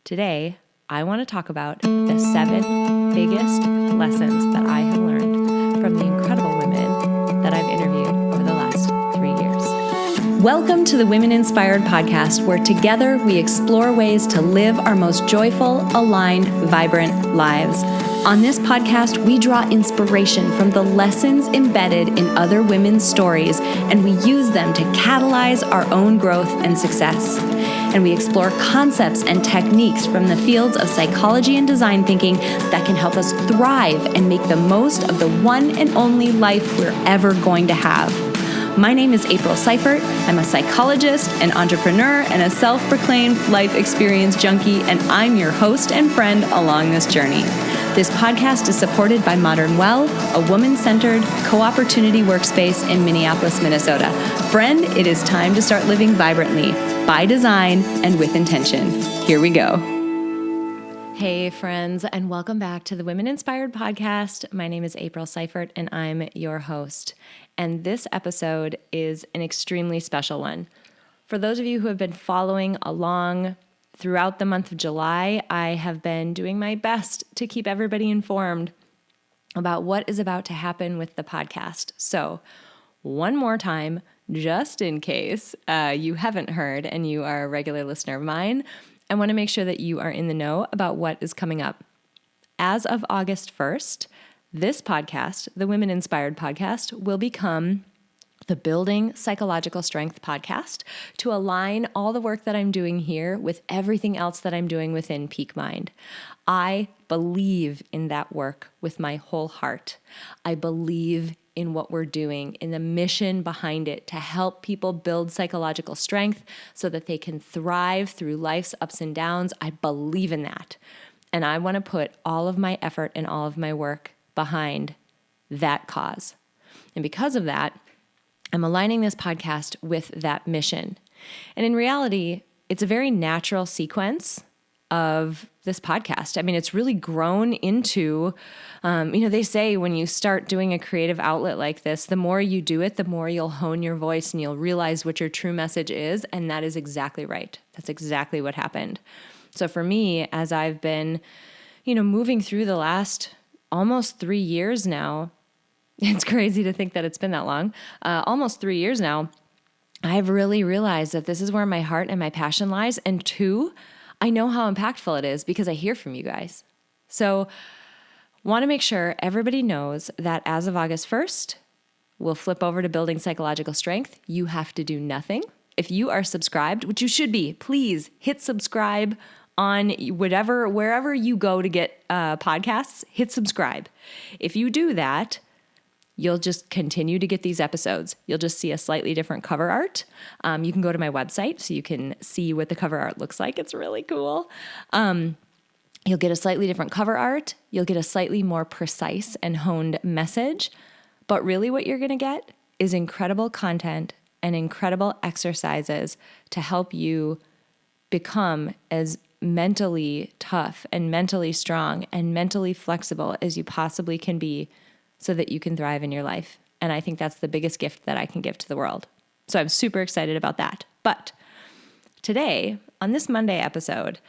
Today, I want to talk about the 7 biggest lessons that I have learned from the incredible women that I've interviewed over the last 3 years. Welcome to the Women Inspired Podcast, where together we explore ways to live our most joyful, aligned, vibrant lives. On this podcast, we draw inspiration from the lessons embedded in other women's stories, and we use them to catalyze our own growth and success. And we explore concepts and techniques from the fields of psychology and design thinking that can help us thrive and make the most of the one and only life we're ever going to have. My name is April Seifert. I'm a psychologist, an entrepreneur, and a self-proclaimed life experience junkie, and I'm your host and friend along this journey. This podcast is supported by Modern Well, a woman-centered co-opportunity workspace in Minneapolis, Minnesota. Friend, it is time to start living vibrantly, by design and with intention. Here we go. Hey friends, and welcome back to the Women Inspired Podcast. My name is April Seifert, and I'm your host. And this episode is an extremely special one. For those of you who have been following along throughout the month of July, I have been doing my best to keep everybody informed about what is about to happen with the podcast. So, one more time, just in case you haven't heard and you are a regular listener of mine, I want to make sure that you are in the know about what is coming up. As of August 1st, this podcast, the Women Inspired Podcast, will become the Building Psychological Strength podcast to align all the work that I'm doing here with everything else that I'm doing within Peak Mind. I believe in that work with my whole heart. I believe in what we're doing, in the mission behind it to help people build psychological strength so that they can thrive through life's ups and downs. I believe in that. And I want to put all of my effort and all of my work behind that cause. And because of that, I'm aligning this podcast with that mission. And in reality, it's a very natural sequence of this podcast. I mean, it's really grown into, they say when you start doing a creative outlet like this, the more you do it, the more you'll hone your voice and you'll realize what your true message is. And that is exactly right. That's exactly what happened. So for me, as I've been, moving through the last almost 3 years now, it's crazy to think that it's been that long, almost 3 years now, I've really realized that this is where my heart and my passion lies. And 2, I know how impactful it is because I hear from you guys. So want to make sure everybody knows that as of August 1st, we'll flip over to Building Psychological Strength. You have to do nothing. If you are subscribed, which you should be, please hit subscribe on wherever you go to get podcasts, hit subscribe. If you do that, you'll just continue to get these episodes. You'll just see a slightly different cover art. You can go to my website so you can see what the cover art looks like. It's really cool. You'll get a slightly different cover art. You'll get a slightly more precise and honed message. But really what you're going to get is incredible content and incredible exercises to help you become as mentally tough and mentally strong and mentally flexible as you possibly can be so that you can thrive in your life. And I think that's the biggest gift that I can give to the world. So I'm super excited about that. But today, on this Monday episode,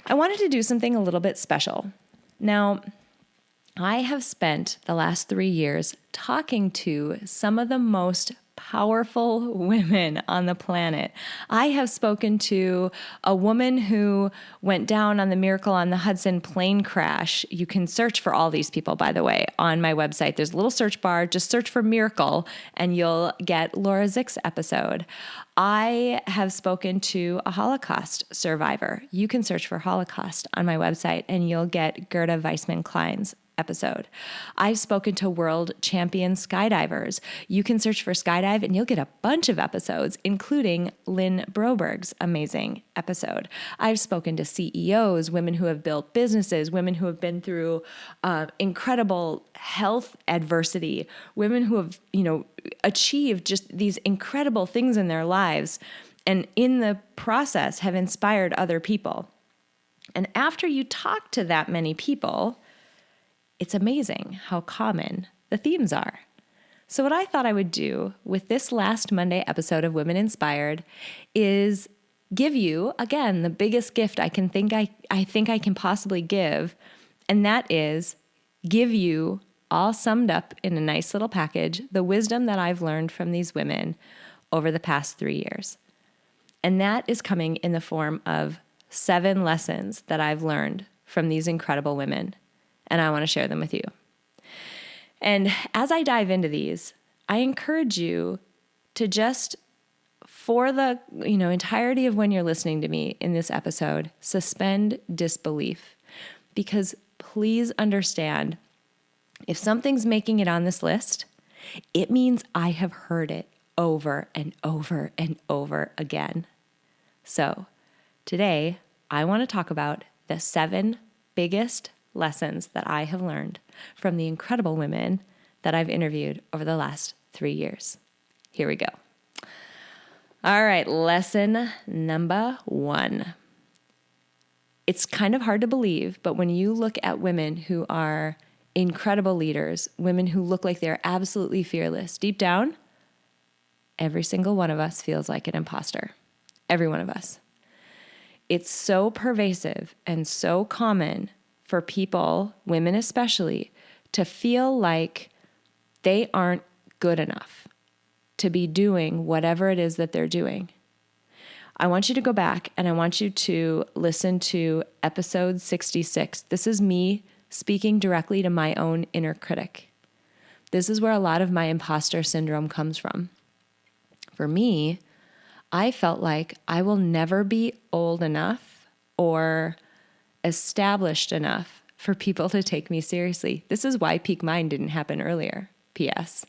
I wanted to do something a little bit special. Now, I have spent the last 3 years talking to some of the most powerful women on the planet. I have spoken to a woman who went down on the Miracle on the Hudson plane crash. You can search for all these people, by the way, on my website. There's a little search bar. Just search for Miracle and you'll get Laura Zick's episode. I have spoken to a Holocaust survivor. You can search for Holocaust on my website and you'll get Gerda Weissman-Klein's episode. I've spoken to world champion skydivers. You can search for skydive and you'll get a bunch of episodes, including Lynn Broberg's amazing episode. I've spoken to CEOs, women who have built businesses, women who have been through incredible health adversity, women who have, achieved just these incredible things in their lives and in the process have inspired other people. And after you talk to that many people, it's amazing how common the themes are. So what I thought I would do with this last Monday episode of Women Inspired is give you, again, the biggest gift I think I can possibly give, and that is give you, all summed up in a nice little package, the wisdom that I've learned from these women over the past 3 years. And that is coming in the form of 7 lessons that I've learned from these incredible women, and I want to share them with you. And as I dive into these, I encourage you to just, for the entirety of when you're listening to me in this episode, suspend disbelief. Because please understand, if something's making it on this list, it means I have heard it over and over and over again. So today, I want to talk about the 7 biggest lessons that I have learned from the incredible women that I've interviewed over the last 3 years. Here we go. All right, lesson number 1. It's kind of hard to believe, but when you look at women who are incredible leaders, women who look like they're absolutely fearless, deep down, every single one of us feels like an imposter. Every one of us. It's so pervasive and so common for people, women especially, to feel like they aren't good enough to be doing whatever it is that they're doing. I want you to go back and I want you to listen to episode 66. This is me speaking directly to my own inner critic. This is where a lot of my imposter syndrome comes from. For me, I felt like I will never be old enough or established enough for people to take me seriously. This is why Peak Mind didn't happen earlier. P.S.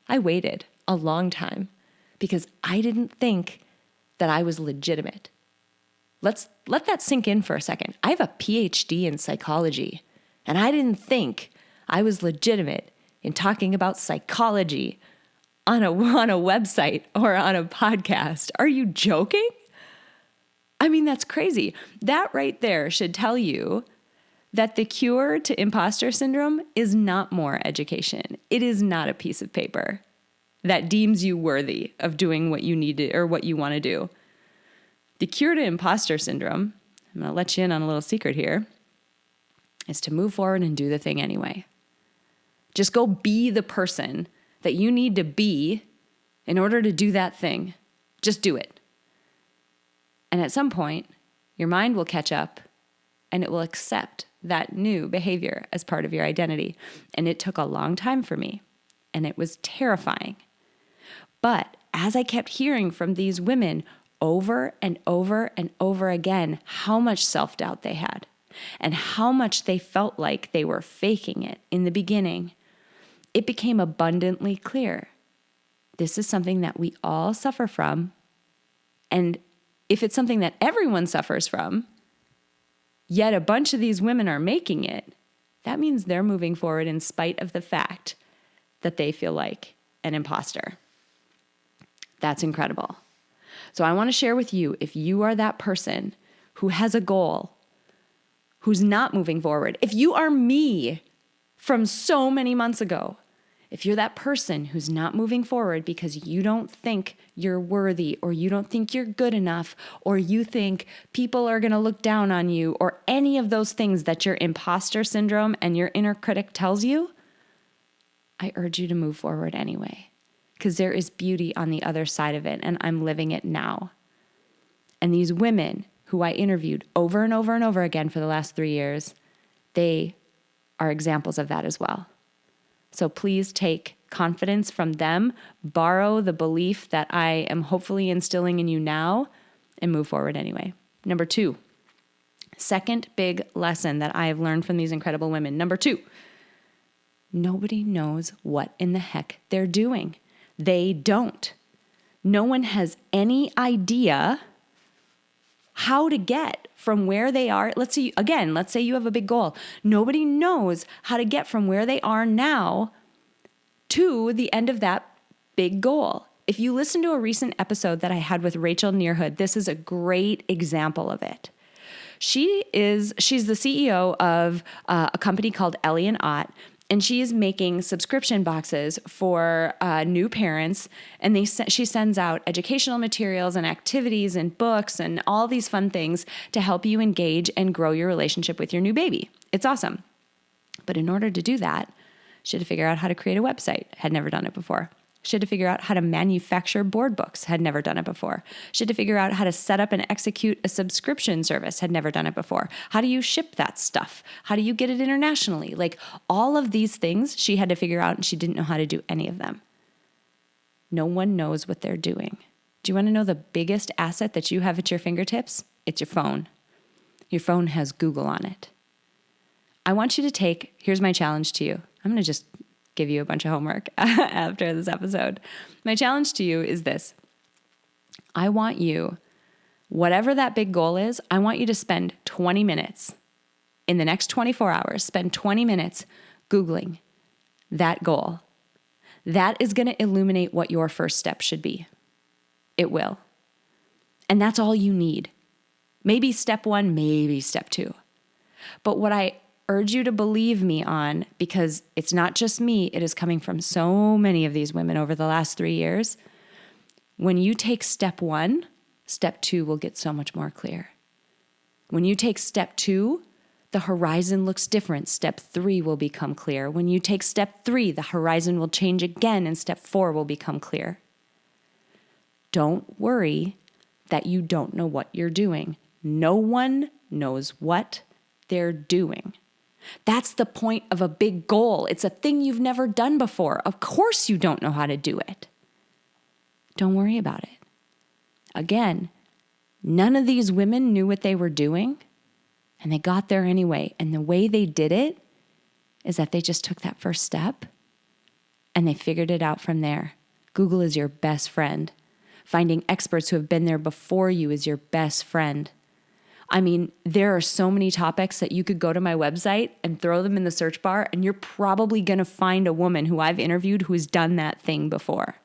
I waited a long time because I didn't think that I was legitimate. Let that sink in for a second. I have a PhD in psychology, and I didn't think I was legitimate in talking about psychology on a website or on a podcast. Are you joking? I mean, that's crazy. That right there should tell you that the cure to imposter syndrome is not more education. It is not a piece of paper that deems you worthy of doing what you need to or what you want to do. The cure to imposter syndrome, I'm going to let you in on a little secret here, is to move forward and do the thing anyway. Just go be the person that you need to be in order to do that thing. Just do it. And at some point, your mind will catch up and it will accept that new behavior as part of your identity. And it took a long time for me, and it was terrifying. But as I kept hearing from these women over and over and over again how much self-doubt they had and how much they felt like they were faking it in the beginning, it became abundantly clear. This is something that we all suffer from. And if it's something that everyone suffers from, yet a bunch of these women are making it, that means they're moving forward in spite of the fact that they feel like an imposter. That's incredible. So I want to share with you, if you are that person who has a goal, who's not moving forward, if you are me from so many months ago, if you're that person who's not moving forward because you don't think you're worthy, or you don't think you're good enough, or you think people are going to look down on you, or any of those things that your imposter syndrome and your inner critic tells you, I urge you to move forward anyway, because there is beauty on the other side of it, and I'm living it now. And these women who I interviewed over and over and over again for the last 3 years, they are examples of that as well. So please take confidence from them, borrow the belief that I am hopefully instilling in you now, and move forward anyway. Number 2, second big lesson that I have learned from these incredible women. Number 2, nobody knows what in the heck they're doing. They don't. No one has any idea how to get from where they are. Let's say you have a big goal. Nobody knows how to get from where they are now to the end of that big goal. If you listen to a recent episode that I had with Rachel Nearhood, this is a great example of it. She's the CEO of a company called Ellie & Ott, And she is making subscription boxes for new parents. And she sends out educational materials and activities and books and all these fun things to help you engage and grow your relationship with your new baby. It's awesome. But in order to do that, she had to figure out how to create a website. Had never done it before. She had to figure out how to manufacture board books. Had never done it before. She had to figure out how to set up and execute a subscription service. Had never done it before. How do you ship that stuff? How do you get it internationally? Like all of these things she had to figure out, and she didn't know how to do any of them. No one knows what they're doing. Do you want to know the biggest asset that you have at your fingertips? It's your phone. Your phone has Google on it. I want you to here's my challenge to you. I'm going to just give you a bunch of homework after this episode. My challenge to you is this. I want you, whatever that big goal is, I want you to spend 20 minutes in the next 24 hours, spend 20 minutes Googling that goal. That is going to illuminate what your first step should be. It will. And that's all you need. Maybe step 1, maybe step 2. But what I urge you to believe me on, because it's not just me, it is coming from so many of these women over the last 3 years. When you take step 1, step 2 will get so much more clear. When you take step 2, the horizon looks different. Step 3 will become clear. When you take step 3, the horizon will change again, and step 4 will become clear. Don't worry that you don't know what you're doing. No one knows what they're doing. That's the point of a big goal. It's a thing you've never done before. Of course you don't know how to do it. Don't worry about it. Again, none of these women knew what they were doing, and they got there anyway. And the way they did it is that they just took that first step and they figured it out from there. Google is your best friend. Finding experts who have been there before you is your best friend. I mean, there are so many topics that you could go to my website and throw them in the search bar, and you're probably going to find a woman who I've interviewed who has done that thing before.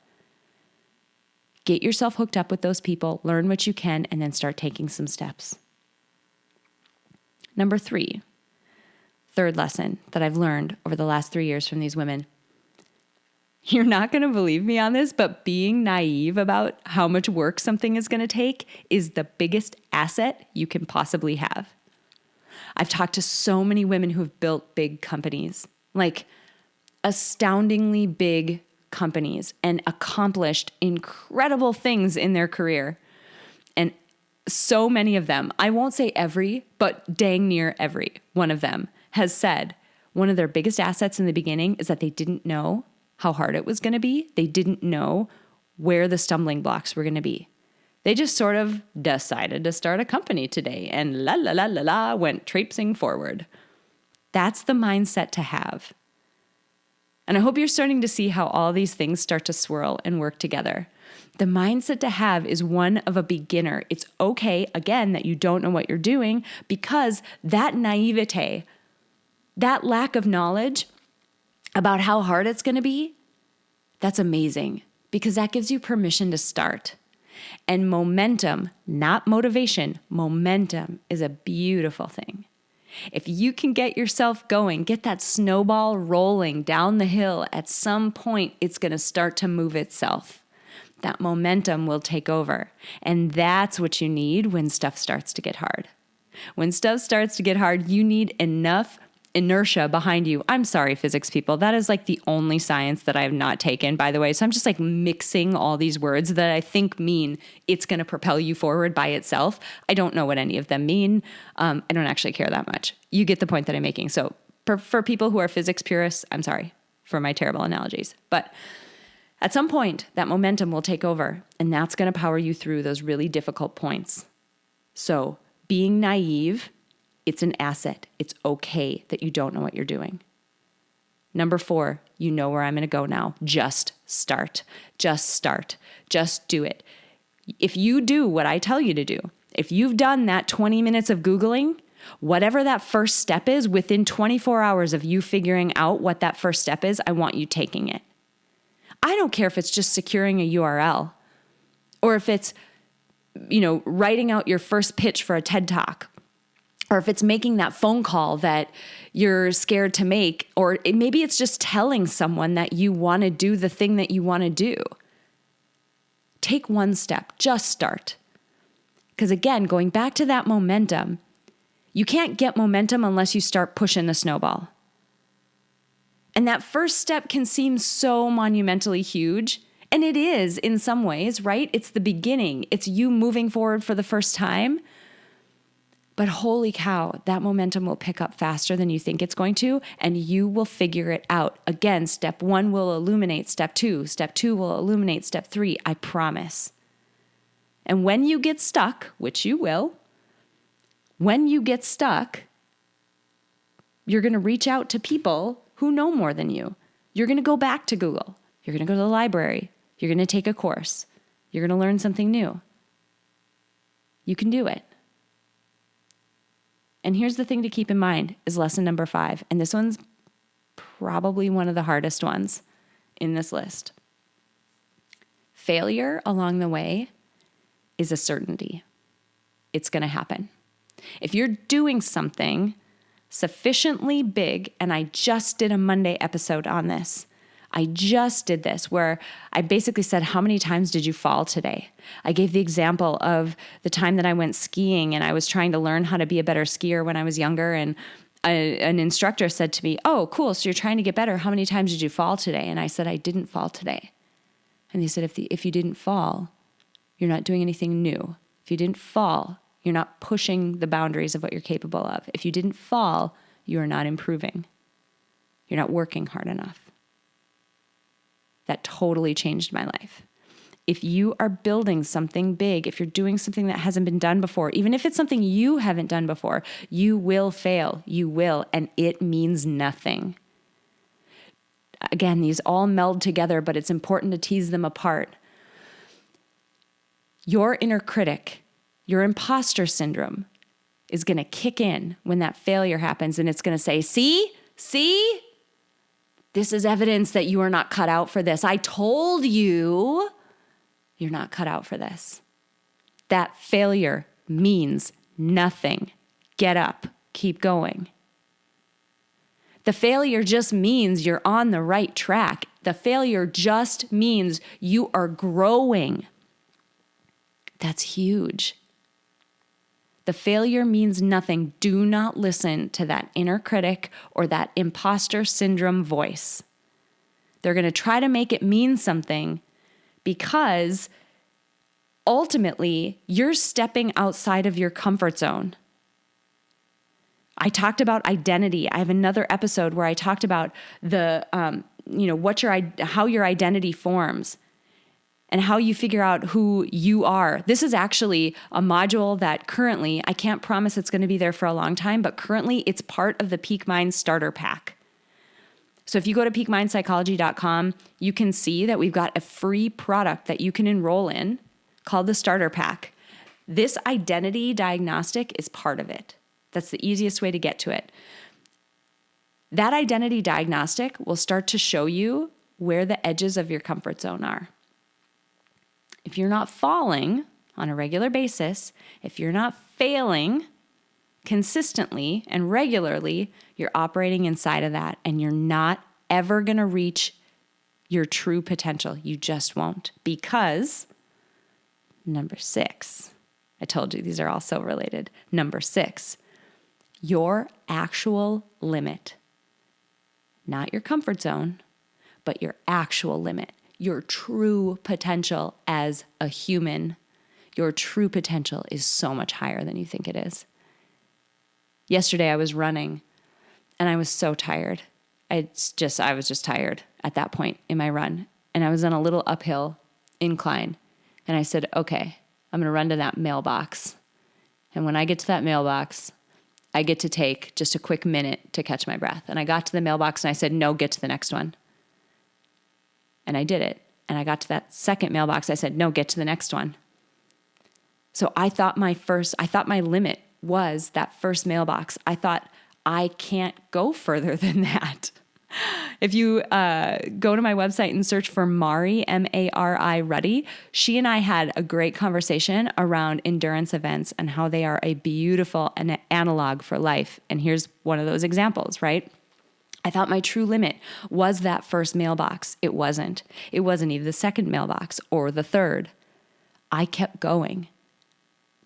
Get yourself hooked up with those people, learn what you can, and then start taking some steps. Number 3, third lesson that I've learned over the last 3 years from these women. You're not going to believe me on this, but being naive about how much work something is going to take is the biggest asset you can possibly have. I've talked to so many women who have built big companies, like astoundingly big companies, and accomplished incredible things in their career. And so many of them, I won't say every, but dang near every one of them has said one of their biggest assets in the beginning is that they didn't know how hard it was going to be. They didn't know where the stumbling blocks were going to be. They just sort of decided to start a company today and went traipsing forward. That's the mindset to have. And I hope you're starting to see how all these things start to swirl and work together. The mindset to have is one of a beginner. It's okay, again, that you don't know what you're doing, because that naivete, that lack of knowledge about how hard it's going to be, that's amazing, because that gives you permission to start. And momentum, not motivation, momentum is a beautiful thing. If you can get yourself going, get that snowball rolling down the hill, at some point it's going to start to move itself. That momentum will take over. And that's what you need when stuff starts to get hard. When stuff starts to get hard, you need enough inertia behind you. I'm sorry, physics people. That is like the only science that I have not taken, by the way. So I'm just like mixing all these words that I think mean it's going to propel you forward by itself. I don't know what any of them mean. I don't actually care that much. You get the point that I'm making. So for people who are physics purists, I'm sorry for my terrible analogies. But at some point, that momentum will take over, and that's going to power you through those really difficult points. So being naive, it's an asset. It's okay that you don't know what you're doing. Number 4, you know where I'm going to go now. Just start. Just start. Just do it. If you do what I tell you to do, if you've done that 20 minutes of Googling, whatever that first step is, within 24 hours of you figuring out what that first step is, I want you taking it. I don't care if it's just securing a URL, or if it's, writing out your first pitch for a TED Talk, or if it's making that phone call that you're scared to make, or maybe it's just telling someone that you want to do the thing that you want to do. Take one step, just start. Because again, going back to that momentum, you can't get momentum unless you start pushing the snowball. And that first step can seem so monumentally huge, and it is in some ways, right? It's the beginning. It's you moving forward for the first time. But holy cow, that momentum will pick up faster than you think it's going to, and you will figure it out. Again, step 1 will illuminate step 2. Step 2 will illuminate step 3, I promise. And when you get stuck, which you will, when you get stuck, you're going to reach out to people who know more than you. You're going to go back to Google. You're going to go to the library. You're going to take a course. You're going to learn something new. You can do it. And here's the thing to keep in mind is lesson number 5. And this one's probably one of the hardest ones in this list. Failure along the way is a certainty. It's going to happen. If you're doing something sufficiently big, and I just did a Monday episode on this. I just did this where I basically said, how many times did you fall today? I gave the example of the time that I went skiing and I was trying to learn how to be a better skier when I was younger. And an instructor said to me, oh, cool. So you're trying to get better. How many times did you fall today? And I said, I didn't fall today. And he said, if you didn't fall, you're not doing anything new. If you didn't fall, you're not pushing the boundaries of what you're capable of. If you didn't fall, you are not improving. You're not working hard enough. That totally changed my life. If you are building something big, if you're doing something that hasn't been done before, even if it's something you haven't done before, you will fail. You will, and it means nothing. Again, these all meld together, but it's important to tease them apart. Your inner critic, your imposter syndrome is going to kick in when that failure happens, and it's going to say, see? This is evidence that you are not cut out for this. I told you you're not cut out for this. That failure means nothing. Get up, keep going. The failure just means you're on the right track. The failure just means you are growing. That's huge. The failure means nothing. Do not listen to that inner critic or that imposter syndrome voice. They're going to try to make it mean something because ultimately you're stepping outside of your comfort zone. I talked about identity. I have another episode where I talked about how your identity forms and how you figure out who you are. This is actually a module that currently, I can't promise it's going to be there for a long time, but currently it's part of the Peak Mind Starter Pack. So if you go to peakmindpsychology.com, you can see that we've got a free product that you can enroll in called the Starter Pack. This identity diagnostic is part of it. That's the easiest way to get to it. That identity diagnostic will start to show you where the edges of your comfort zone are. If you're not falling on a regular basis, if you're not failing consistently and regularly, you're operating inside of that and you're not ever going to reach your true potential. You just won't. Because number 6, I told you these are all so related. Number 6, your actual limit, not your comfort zone, but your actual limit. Your true potential as a human, your true potential is so much higher than you think it is. Yesterday I was running and I was so tired. I was just tired at that point in my run. And I was on a little uphill incline. And I said, okay, I'm going to run to that mailbox. And when I get to that mailbox, I get to take just a quick minute to catch my breath. And I got to the mailbox and I said, no, get to the next one. And I did it. And I got to that second mailbox. I said, no, get to the next one. So I thought my limit was that first mailbox. I thought I can't go further than that. If you go to my website and search for Mari, M-A-R-I, Ruddy, she and I had a great conversation around endurance events and how they are a beautiful analog for life. And here's one of those examples, right? I thought my true limit was that first mailbox. It wasn't. It wasn't even the second mailbox or the third. I kept going.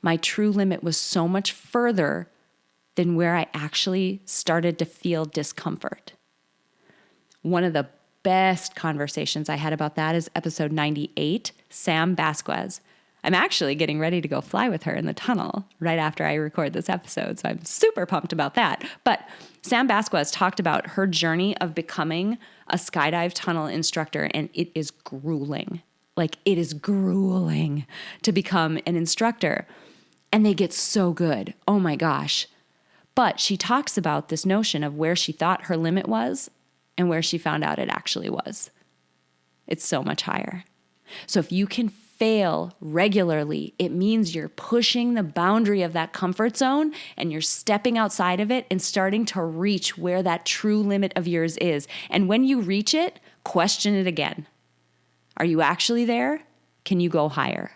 My true limit was so much further than where I actually started to feel discomfort. One of the best conversations I had about that is episode 98, Sam Basquez. I'm actually getting ready to go fly with her in the tunnel right after I record this episode, so I'm super pumped about that. But Sam Basquez talked about her journey of becoming a skydive tunnel instructor, and it is grueling. Like, it is grueling to become an instructor, and they get so good. Oh my gosh. But she talks about this notion of where she thought her limit was and where she found out it actually was. It's so much higher. So if you can fail regularly, it means you're pushing the boundary of that comfort zone and you're stepping outside of it and starting to reach where that true limit of yours is. And when you reach it, question it again. Are you actually there? Can you go higher?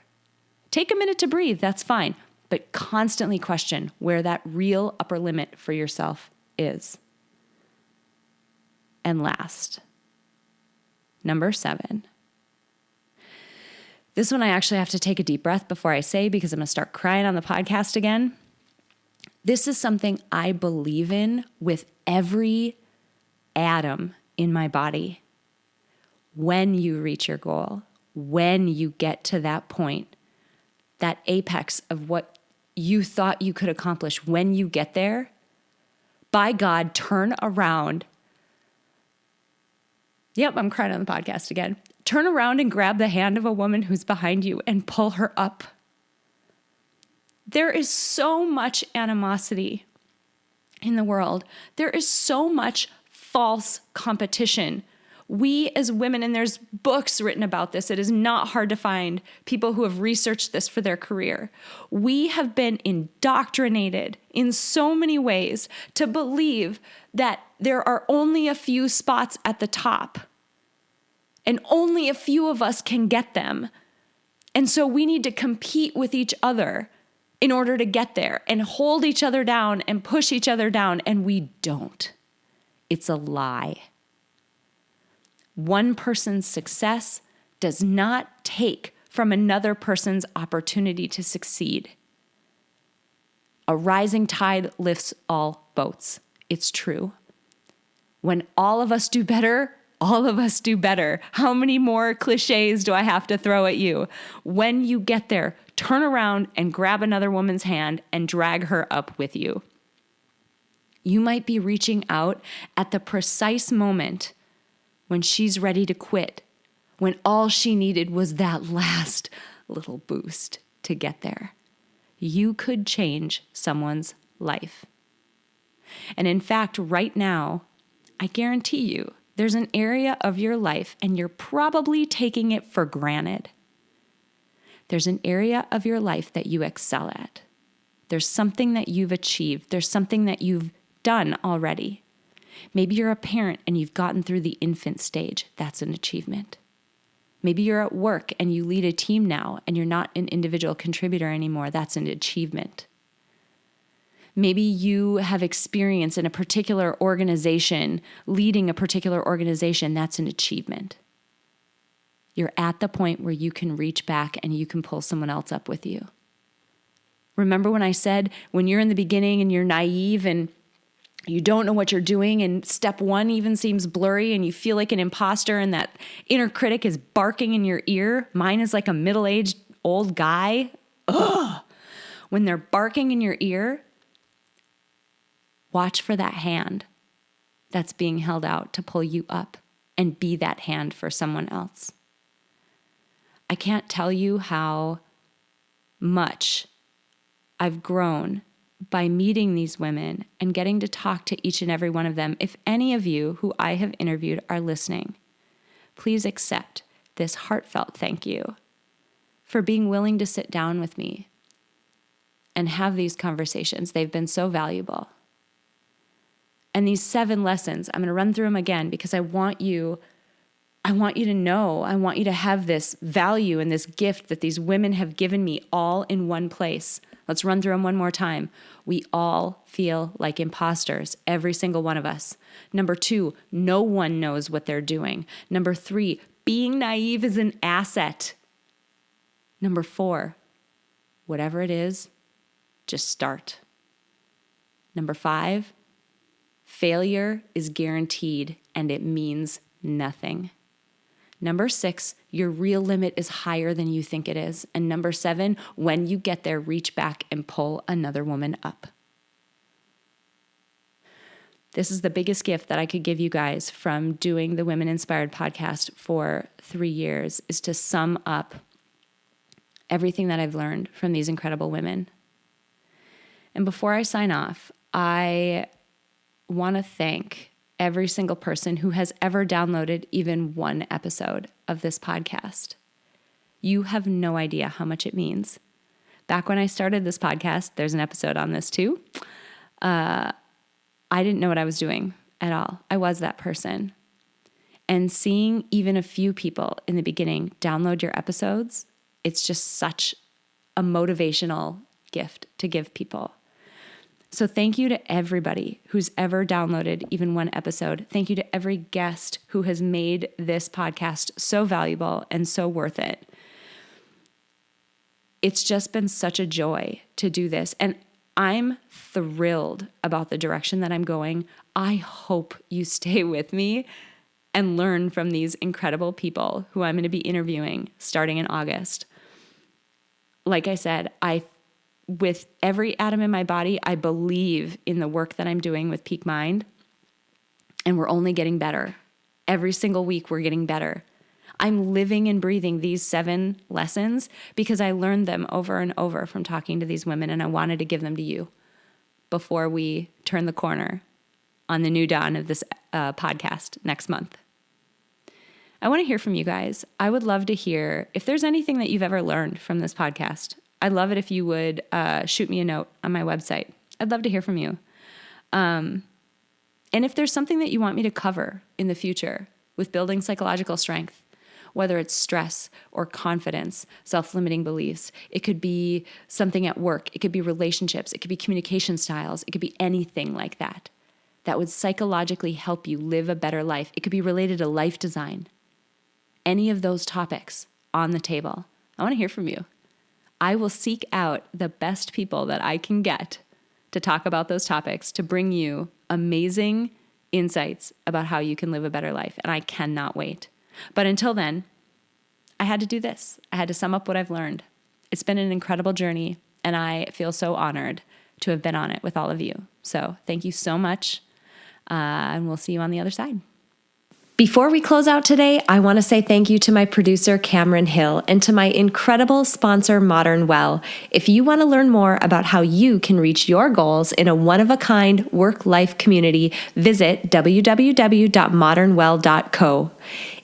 Take a minute to breathe, that's fine. But constantly question where that real upper limit for yourself is. And last, number 7. This one I actually have to take a deep breath before I say because I'm going to start crying on the podcast again. This is something I believe in with every atom in my body. When you reach your goal, when you get to that point, that apex of what you thought you could accomplish, when you get there, by God, turn around. Yep, I'm crying on the podcast again. Turn around and grab the hand of a woman who's behind you and pull her up. There is so much animosity in the world. There is so much false competition. We as women, and there's books written about this, it is not hard to find people who have researched this for their career. We have been indoctrinated in so many ways to believe that there are only a few spots at the top and only a few of us can get them. And so we need to compete with each other in order to get there and hold each other down and push each other down, and we don't. It's a lie. One person's success does not take from another person's opportunity to succeed. A rising tide lifts all boats. It's true. When all of us do better, all of us do better. How many more cliches do I have to throw at you? When you get there, turn around and grab another woman's hand and drag her up with you. You might be reaching out at the precise moment when she's ready to quit, when all she needed was that last little boost to get there. You could change someone's life. And in fact, right now, I guarantee you, there's an area of your life, and you're probably taking it for granted. There's an area of your life that you excel at. There's something that you've achieved. There's something that you've done already. Maybe you're a parent and you've gotten through the infant stage. That's an achievement. Maybe you're at work and you lead a team now and you're not an individual contributor anymore. That's an achievement. Maybe you have experience in a particular organization, leading a particular organization. That's an achievement. You're at the point where you can reach back and you can pull someone else up with you. Remember when I said when you're in the beginning and you're naive and you don't know what you're doing and step 1 even seems blurry and you feel like an imposter and that inner critic is barking in your ear? Mine is like a middle-aged old guy. Ugh. When they're barking in your ear, watch for that hand that's being held out to pull you up and be that hand for someone else. I can't tell you how much I've grown by meeting these women and getting to talk to each and every one of them. If any of you who I have interviewed are listening, please accept this heartfelt thank you for being willing to sit down with me and have these conversations. They've been so valuable. And these 7 lessons, I'm going to run through them again because I want you to know, I want you to have this value and this gift that these women have given me all in one place. Let's run through them one more time. We all feel like imposters, every single one of us. Number 2, no one knows what they're doing. Number 3, being naive is an asset. Number 4, whatever it is, just start. Number 5, failure is guaranteed and it means nothing. Number 6, your real limit is higher than you think it is. And number 7, when you get there, reach back and pull another woman up. This is the biggest gift that I could give you guys from doing the Women Inspired podcast for 3 years, is to sum up everything that I've learned from these incredible women. And before I sign off, I want to thank every single person who has ever downloaded even one episode of this podcast. You have no idea how much it means. Back when I started this podcast, there's an episode on this too. I didn't know what I was doing at all. I was that person. And seeing even a few people in the beginning download your episodes, it's just such a motivational gift to give people. So thank you to everybody who's ever downloaded even one episode. Thank you to every guest who has made this podcast so valuable and so worth it. It's just been such a joy to do this. And I'm thrilled about the direction that I'm going. I hope you stay with me and learn from these incredible people who I'm going to be interviewing starting in August. Like I said, with every atom in my body, I believe in the work that I'm doing with Peak Mind, and we're only getting better. Every single week, we're getting better. I'm living and breathing these 7 lessons because I learned them over and over from talking to these women, and I wanted to give them to you before we turn the corner on the new dawn of this podcast next month. I want to hear from you guys. I would love to hear if there's anything that you've ever learned from this podcast. I'd love it if you would shoot me a note on my website. I'd love to hear from you. And if there's something that you want me to cover in the future with building psychological strength, whether it's stress or confidence, self-limiting beliefs, it could be something at work, it could be relationships, it could be communication styles, it could be anything like that would psychologically help you live a better life. It could be related to life design. Any of those topics on the table. I want to hear from you. I will seek out the best people that I can get to talk about those topics, to bring you amazing insights about how you can live a better life. And I cannot wait. But until then, I had to do this. I had to sum up what I've learned. It's been an incredible journey, and I feel so honored to have been on it with all of you. So thank you so much, and we'll see you on the other side. Before we close out today, I want to say thank you to my producer, Cameron Hill, and to my incredible sponsor, Modern Well. If you want to learn more about how you can reach your goals in a one-of-a-kind work-life community, visit www.modernwell.co.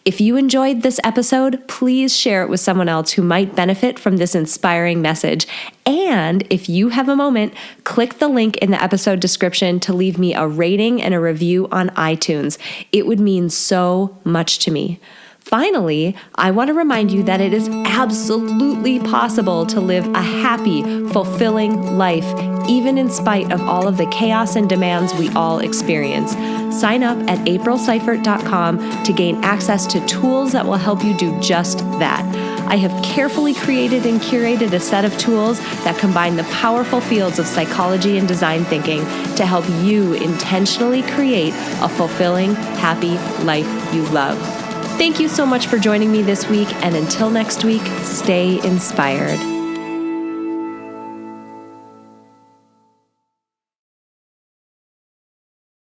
If you enjoyed this episode, please share it with someone else who might benefit from this inspiring message. And if you have a moment, click the link in the episode description to leave me a rating and a review on iTunes. It would mean so much to me. Finally, I want to remind you that it is absolutely possible to live a happy, fulfilling life, even in spite of all of the chaos and demands we all experience. Sign up at aprilseifert.com to gain access to tools that will help you do just that. I have carefully created and curated a set of tools that combine the powerful fields of psychology and design thinking to help you intentionally create a fulfilling, happy life you love. Thank you so much for joining me this week, and until next week, stay inspired.